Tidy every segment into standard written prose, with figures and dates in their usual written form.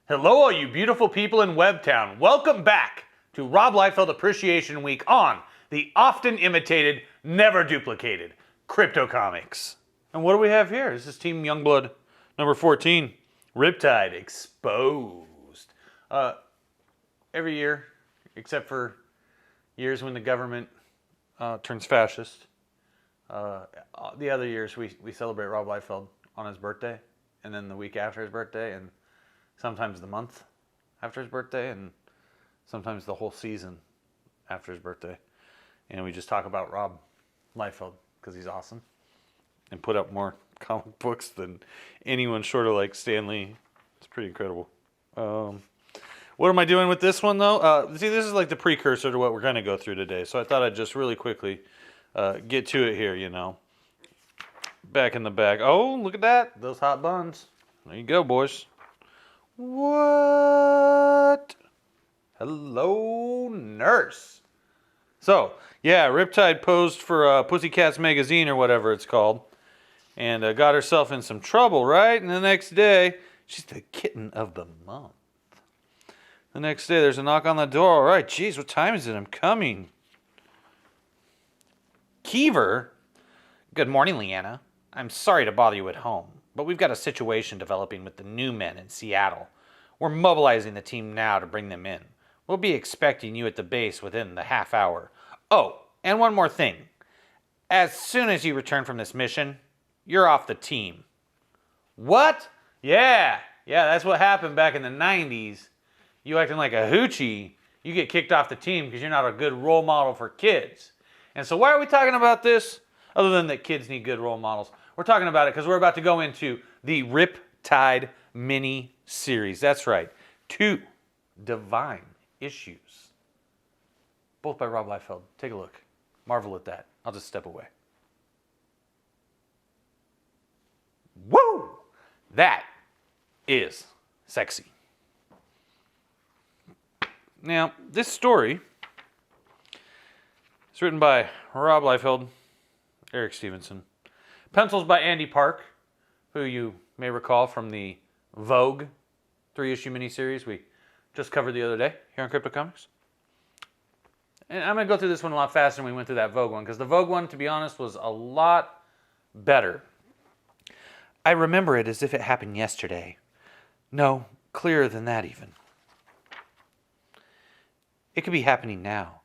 Hello, all you beautiful people in Webtown. Welcome back to Rob Liefeld Appreciation Week on the often imitated, never duplicated Crypto Comics. And what do we have here? This is Team Youngblood number 14, Riptide Exposed. Every year, except for years when the government turns fascist, the other years we celebrate Rob Liefeld on his birthday, and then the week after his birthday, and sometimes the month after his birthday, and sometimes the whole season after his birthday. And we just talk about Rob Liefeld because he's awesome and put up more comic books than anyone short of like Stan Lee. It's pretty incredible. What am I doing with this one though? See, this is like the precursor to what we're going to go through today. So I thought I'd just really quickly get to it here, you know. Back in the bag. Oh, look at that. Those hot buns. There you go, boys. What? Hello, nurse. So, yeah, Riptide posed for Pussycats Magazine or whatever it's called. And got herself in some trouble, right? And the next day, she's the kitten of the month. The next day, there's a knock on the door. All right, geez, what time is it? I'm coming. Keever? Good morning, Leanna. I'm sorry to bother you at home, but we've got a situation developing with the new men in Seattle. We're mobilizing the team now to bring them in. We'll be expecting you at the base within the half hour. Oh, and one more thing. As soon as you return from this mission, you're off the team. What? Yeah, that's what happened back in the 90s. You acting like a hoochie, you get kicked off the team because you're not a good role model for kids. And so why are we talking about this? Other than that kids need good role models. We're talking about it because we're about to go into the Riptide mini-series. That's right. 2 divine issues. Both by Rob Liefeld. Take a look. Marvel at that. I'll just step away. Woo! That is sexy. Now, this story is written by Rob Liefeld, Eric Stevenson. Pencils by Andy Park, who you may recall from the Vogue 3-issue miniseries we just covered the other day here on Crypto Comics. And I'm going to go through this one a lot faster than we went through that Vogue one, because the Vogue one, to be honest, was a lot better. I remember it as if it happened yesterday. No, clearer than that even. It could be happening now,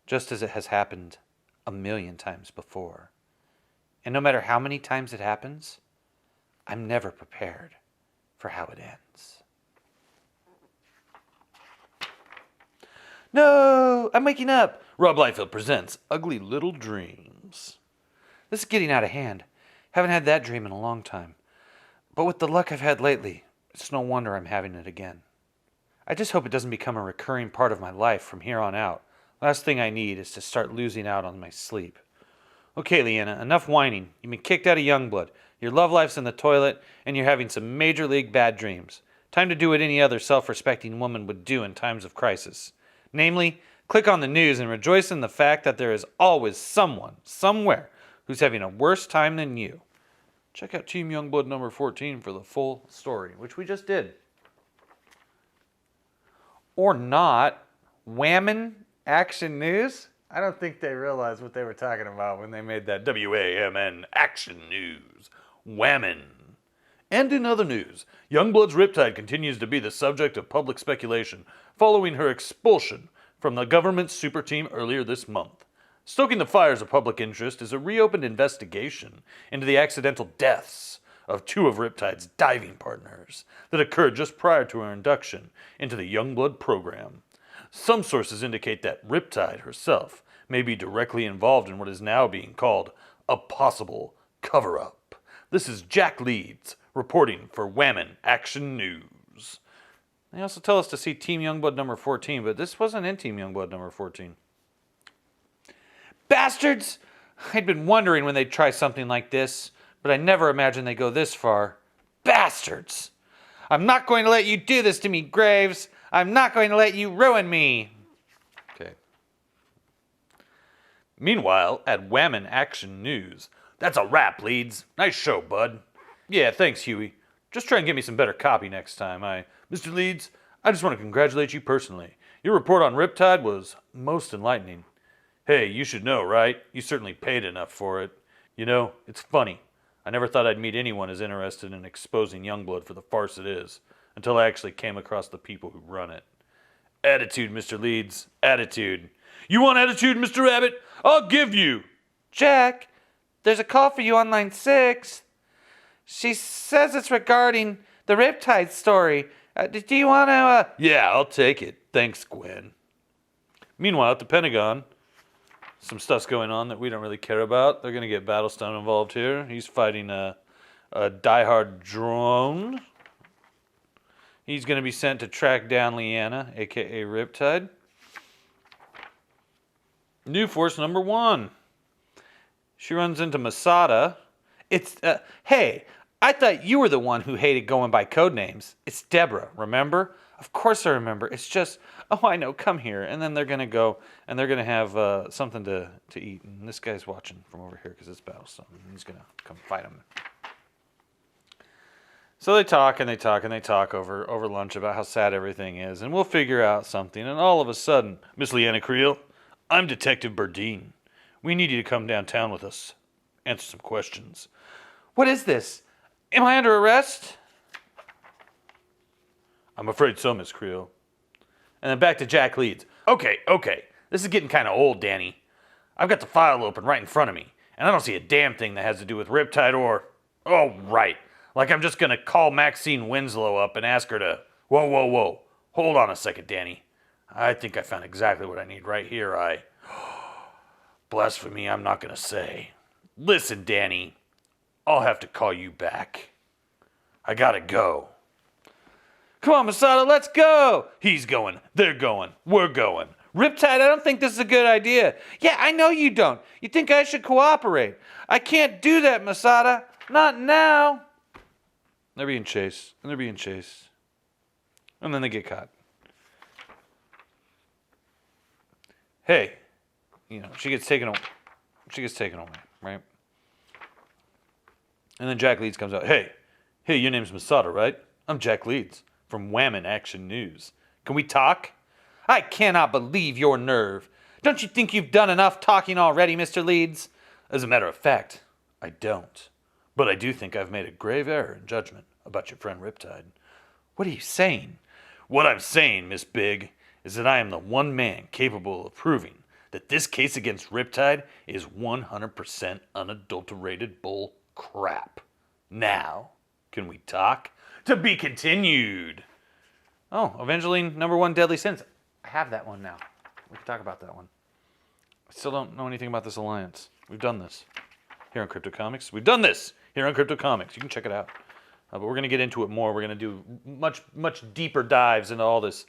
just as it has happened a million times before. And no matter how many times it happens, I'm never prepared for how it ends. No, I'm waking up. Rob Liefeld presents Ugly Little Dreams. This is getting out of hand. Haven't had that dream in a long time. But with the luck I've had lately, it's no wonder I'm having it again. I just hope it doesn't become a recurring part of my life from here on out. Last thing I need is to start losing out on my sleep. Okay, Leanna, enough whining. You've been kicked out of Youngblood. Your love life's in the toilet, and you're having some major league bad dreams. Time to do what any other self-respecting woman would do in times of crisis. Namely, click on the news and rejoice in the fact that there is always someone, somewhere, who's having a worse time than you. Check out Team Youngblood number 14 for the full story, which we just did. Or not. Whammin' Action News? I don't think they realized what they were talking about when they made that WAMN Action News. Whammin'. And in other news, Youngblood's Riptide continues to be the subject of public speculation following her expulsion from the government's super team earlier this month. Stoking the fires of public interest is a reopened investigation into the accidental deaths of 2 of Riptide's diving partners that occurred just prior to her induction into the Youngblood program. Some sources indicate that Riptide herself may be directly involved in what is now being called a possible cover-up. This is Jack Leeds reporting for Whammin' Action News. They also tell us to see Team Youngblood number 14, but this wasn't in Team Youngblood number 14. Bastards! I'd been wondering when they'd try something like this, but I never imagined they'd go this far. Bastards! I'm not going to let you do this to me, Graves! I'm not going to let you ruin me! Okay. Meanwhile, at Whammin' Action News, that's a wrap, Leeds. Nice show, bud. Yeah, thanks, Huey. Just try and get me some better copy next time. I've Mr. Leeds, I just want to congratulate you personally. Your report on Riptide was most enlightening. Hey, you should know, right? You certainly paid enough for it. You know, it's funny. I never thought I'd meet anyone as interested in exposing Youngblood for the farce it is, until I actually came across the people who run it. Attitude, Mr. Leeds. Attitude. You want attitude, Mr. Rabbit? I'll give you. Jack, there's a call for you on line 6. She says it's regarding the Riptide story. Do you want to, Yeah, I'll take it. Thanks, Gwen. Meanwhile, at the Pentagon, some stuff's going on that we don't really care about. They're going to get Battlestone involved here. He's fighting a diehard drone. He's going to be sent to track down Leanna, a.k.a. Riptide. New force number 1. She runs into Masada. It's, hey, I thought you were the one who hated going by code names. It's Deborah, remember? Of course I remember. It's just, oh, I know, come here. And then they're going to go, and they're going to have something to eat. And this guy's watching from over here because it's Battlestone. And he's going to come fight him. So they talk and they talk and they talk over lunch about how sad everything is. And we'll figure out something. And all of a sudden, Miss Leanna Creel, I'm Detective Burdine. We need you to come downtown with us. Answer some questions. What is this? Am I under arrest? I'm afraid so, Miss Creel. And then back to Jack Leeds. Okay. This is getting kind of old, Danny. I've got the file open right in front of me, and I don't see a damn thing that has to do with Riptide or... Oh, right. Like I'm just going to call Maxine Winslow up and ask her to... Whoa. Hold on a second, Danny. I think I found exactly what I need right here. Blasphemy, I'm not going to say. Listen, Danny. I'll have to call you back. I gotta go. Come on, Masada, let's go. He's going. They're going. We're going. Riptide, I don't think this is a good idea. Yeah, I know you don't. You think I should cooperate. I can't do that, Masada. Not now. They're being chased. And then they get caught. Hey. She gets taken away, right? And then Jack Leeds comes out. Hey, your name's Masada, right? I'm Jack Leeds from Whammin' Action News. Can we talk? I cannot believe your nerve. Don't you think you've done enough talking already, Mr. Leeds? As a matter of fact, I don't. But I do think I've made a grave error in judgment about your friend Riptide. What are you saying? What I'm saying, Miss Big, is that I am the one man capable of proving that this case against Riptide is 100% unadulterated bull crap. Now, can we talk? To be continued. Oh, Evangeline number 1 Deadly Sins. I have that one now. We can talk about that one. I still don't know anything about this alliance. We've done this here on Crypto Comics. You can check it out. But we're going to get into it more. We're going to do much deeper dives into all this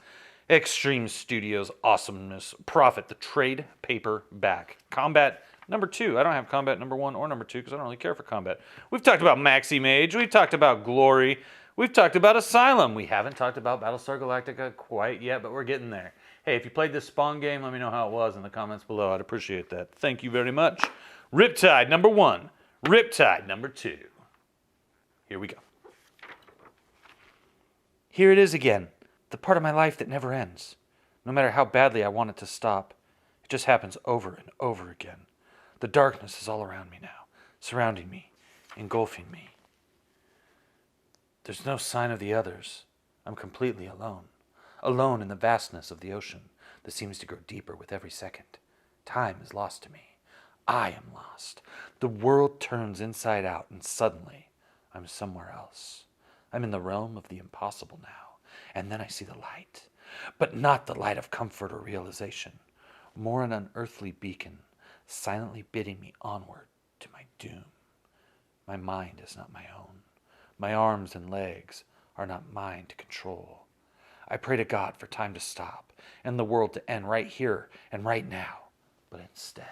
Extreme Studios awesomeness. Profit, the trade paperback. Combat number 2. I don't have Combat number 1 or number 2 because I don't really care for Combat. We've talked about Maxi Mage. We've talked about Glory. We've talked about Asylum. We haven't talked about Battlestar Galactica quite yet, but we're getting there. Hey, if you played this Spawn game, let me know how it was in the comments below. I'd appreciate that. Thank you very much. Riptide number 1. Riptide number 2. Here we go. Here it is again. The part of my life that never ends. No matter how badly I want it to stop, it just happens over and over again. The darkness is all around me now, surrounding me, engulfing me. There's no sign of the others. I'm completely alone. Alone in the vastness of the ocean that seems to grow deeper with every second. Time is lost to me. I am lost. The world turns inside out, and suddenly I'm somewhere else. I'm in the realm of the impossible now. And then I see the light, but not the light of comfort or realization, more an unearthly beacon, silently bidding me onward to my doom. My mind is not my own. My arms and legs are not mine to control. I pray to God for time to stop and the world to end right here and right now, but instead,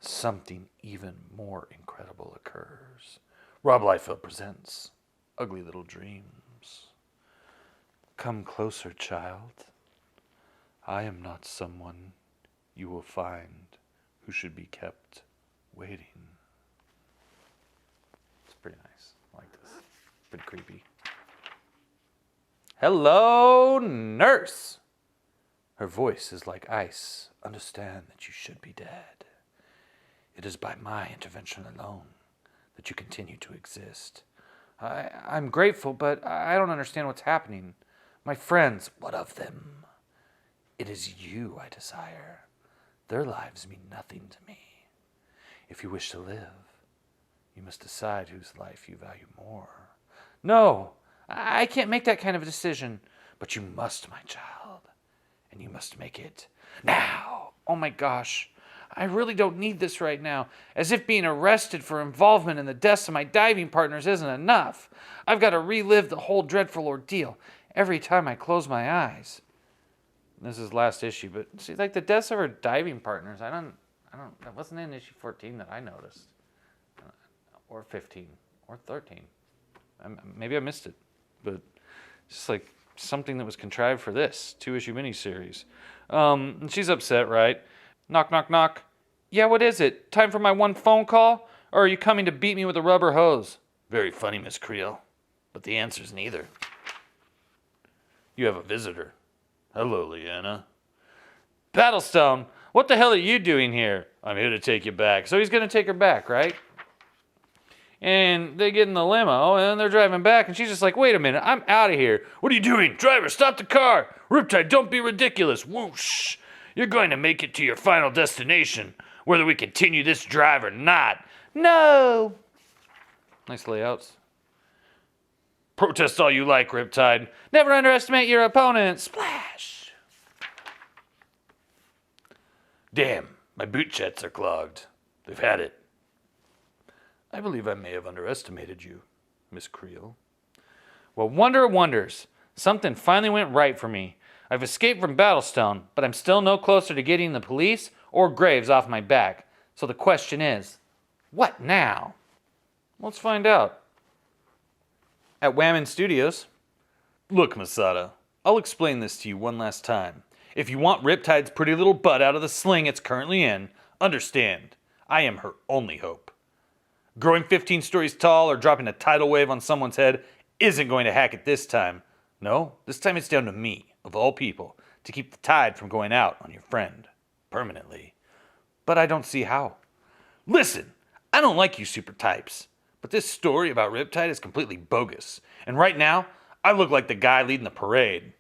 something even more incredible occurs. Rob Liefeld presents Ugly Little Dreams. Come closer, child. I am not someone you will find who should be kept waiting. It's pretty nice. Pretty creepy. Hello, nurse. Her voice is like ice. Understand that you should be dead. It is by my intervention alone that you continue to exist. I'm grateful, but I don't understand what's happening. My friends, what of them? It is you I desire. Their lives mean nothing to me. If you wish to live, you must decide whose life you value more. No, I can't make that kind of a decision. But you must, my child. And you must make it now. Oh my gosh. I really don't need this right now. As if being arrested for involvement in the deaths of my diving partners isn't enough. I've got to relive the whole dreadful ordeal every time I close my eyes. This is last issue, but see, like the deaths of her diving partners, that wasn't in issue 14 that I noticed. Or 15, or 13. Maybe I missed it, but it's just like something that was contrived for this 2-issue miniseries. And she's upset, right? Knock, knock, knock. Yeah, what is it? Time for my one phone call? Or are you coming to beat me with a rubber hose? Very funny, Miss Creel. But the answer's neither. You have a visitor. Hello, Leanna. Battlestone, what the hell are you doing here? I'm here to take you back. So he's going to take her back, right? And they get in the limo, and they're driving back, and she's just like, wait a minute, I'm out of here. What are you doing? Driver, stop the car. Riptide, don't be ridiculous. Whoosh. You're going to make it to your final destination, whether we continue this drive or not. No. Nice layouts. Protest all you like, Riptide. Never underestimate your opponent. Splash. Damn, my boot jets are clogged. They've had it. I believe I may have underestimated you, Miss Creel. Well, wonder of wonders. Something finally went right for me. I've escaped from Battlestone, but I'm still no closer to getting the police or Graves off my back. So the question is, what now? Let's find out. At Whammon Studios. Look, Masada, I'll explain this to you one last time. If you want Riptide's pretty little butt out of the sling it's currently in, understand, I am her only hope. Growing 15 stories tall or dropping a tidal wave on someone's head isn't going to hack it this time. No, this time it's down to me, of all people, to keep the tide from going out on your friend. Permanently. But I don't see how. Listen, I don't like you super types, but this story about Riptide is completely bogus. And right now, I look like the guy leading the parade.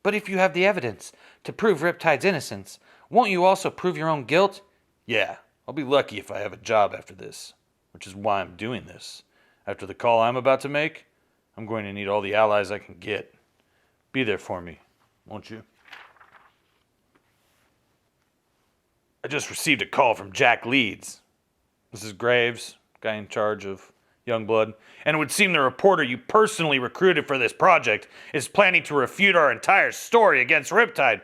But if you have the evidence to prove Riptide's innocence, won't you also prove your own guilt? Yeah, I'll be lucky if I have a job after this. Which is why I'm doing this. After the call I'm about to make, I'm going to need all the allies I can get. Be there for me, won't you? I just received a call from Jack Leeds. This is Graves, guy in charge of Youngblood. And it would seem the reporter you personally recruited for this project is planning to refute our entire story against Riptide.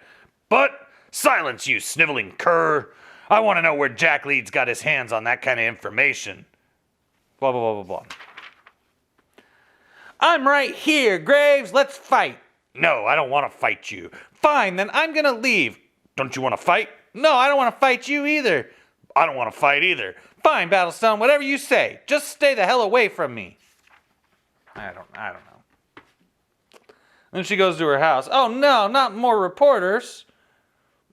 But silence, you sniveling cur. I want to know where Jack Leeds got his hands on that kind of information. Blah, blah, blah, blah, blah. I'm right here, Graves. Let's fight. No, I don't want to fight you. Fine, then I'm going to leave. Don't you want to fight? No, I don't want to fight you either. I don't want to fight either. Fine, Battlestone, whatever you say. Just stay the hell away from me. I don't know. Then she goes to her house. Oh, no, not more reporters.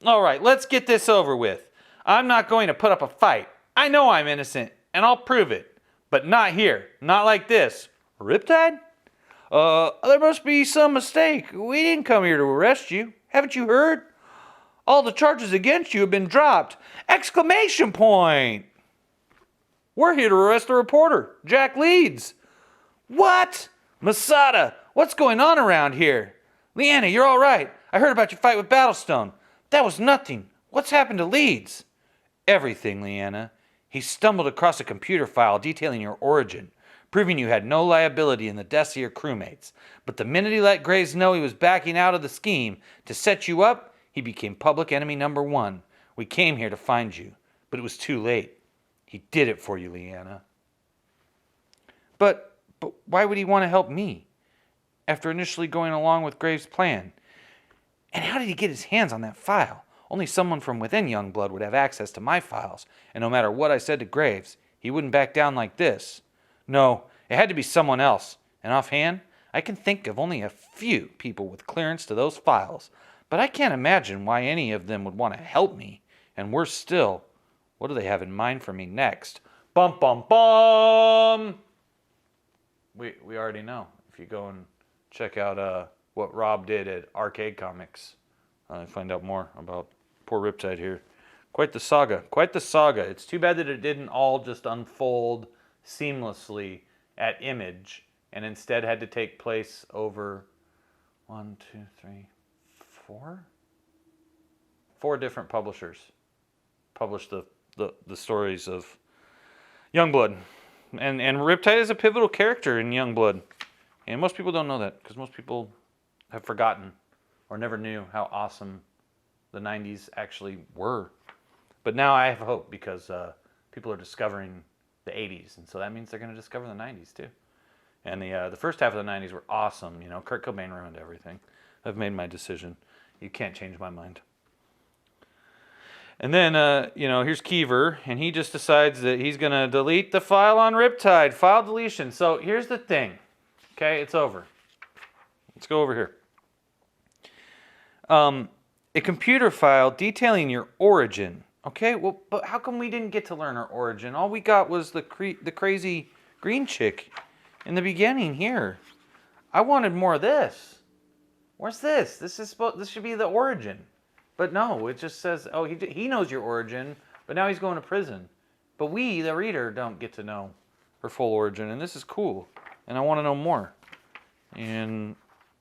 All right, let's get this over with. I'm not going to put up a fight. I know I'm innocent, and I'll prove it. But not here. Not like this. Riptide? There must be some mistake. We didn't come here to arrest you. Haven't you heard? All the charges against you have been dropped. Exclamation point! We're here to arrest the reporter, Jack Leeds. What? Masada, what's going on around here? Leanna, you're all right. I heard about your fight with Battlestone. That was nothing. What's happened to Leeds? Everything, Leanna. He stumbled across a computer file detailing your origin, proving you had no liability in the deaths of your crewmates. But the minute he let Graves know he was backing out of the scheme to set you up, he became public enemy number 1. We came here to find you, but it was too late. He did it for you, Leanna. But why would he want to help me? After initially going along with Graves' plan. And how did he get his hands on that file? Only someone from within Youngblood would have access to my files, and no matter what I said to Graves, he wouldn't back down like this. No, it had to be someone else, And offhand, I can think of only a few people with clearance to those files, but I can't imagine why any of them would want to help me. And worse still, what do they have in mind for me next? Bum, bum, bum! We already know. If you go and check out what Rob did at Arcade Comics, find out more about poor Riptide here. Quite the saga. Quite the saga. It's too bad that it didn't all just unfold seamlessly at Image and instead had to take place over 1, 2, 3, 4? 4 different publishers published the stories of Youngblood. And Riptide is a pivotal character in Youngblood. And most people don't know that because most people have forgotten or never knew how awesome the 90s actually were. But now I have hope because people are discovering the 80s, and so that means they're going to discover the 90s too. And the first half of the 90s were awesome. You know, Kurt Cobain ruined everything. I've made my decision. You can't change my mind. And then, here's Kiever, and he just decides that he's going to delete the file on Riptide. File deletion. So here's the thing. Okay, it's over. Let's go over here. A computer file detailing your origin. Okay, well, but how come we didn't get to learn our origin? All we got was the crazy green chick in the beginning here. I wanted more of this. Where's this? This should be the origin. But no, it just says, oh, he knows your origin, but now he's going to prison. But we, the reader, don't get to know her full origin, and this is cool, and I want to know more. And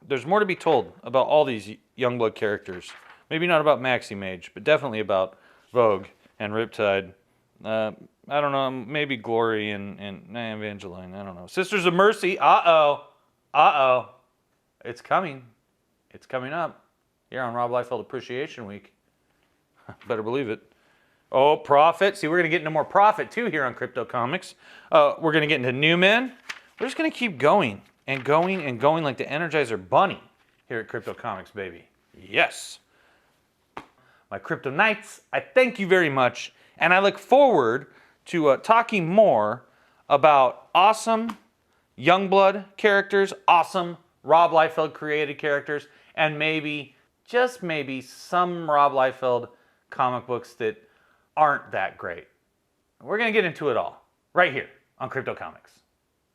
there's more to be told about all these Youngblood characters. Maybe not about Maxi Mage, but definitely about Vogue and Riptide. I don't know, maybe Glory and Evangeline. I don't know. Sisters of Mercy. Uh-oh. It's coming. It's coming up here on Rob Liefeld Appreciation Week. Better believe it. Oh, Prophet. See, we're going to get into more Prophet, too, here on Crypto Comics. We're going to get into New Men. We're just going to keep going and going and going like the Energizer Bunny here at Crypto Comics, baby. Yes. My Crypto Knights, I thank you very much, and I look forward to talking more about awesome Youngblood characters, awesome Rob Liefeld created characters, and maybe, just maybe, some Rob Liefeld comic books that aren't that great. We're going to get into it all right here on Crypto Comics.